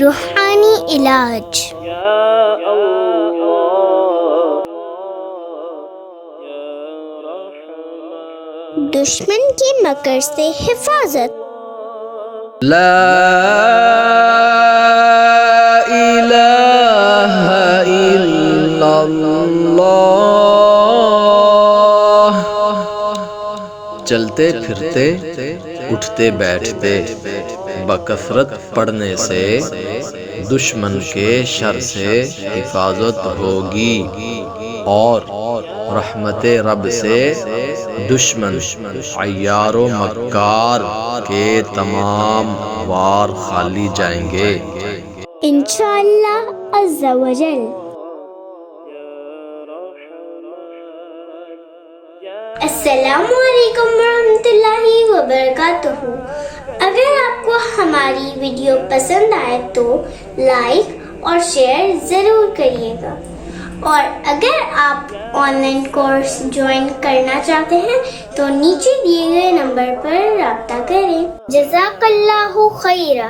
روحانی علاج۔ دشمن کے مکر سے حفاظت۔ لا الہ الا اللہ۔ چلتے پھرتے اٹھتے بیٹھتے بکثرت پڑھنے سے دشمن کے شر سے حفاظت ہوگی، اور رحمت رب سے دشمن عیار و مکار کے تمام وار خالی جائیں گے انشاءاللہ عز و جل۔ السلام علیکم ورحمۃ اللہ وبرکاتہ۔ اگر آپ کو ہماری ویڈیو پسند آئے تو لائک اور شیئر ضرور کریے گا، اور اگر آپ آن لائن کورس جوائن کرنا چاہتے ہیں تو نیچے دیے گئے نمبر پر رابطہ کریں۔ جزاک اللہ خیرہ۔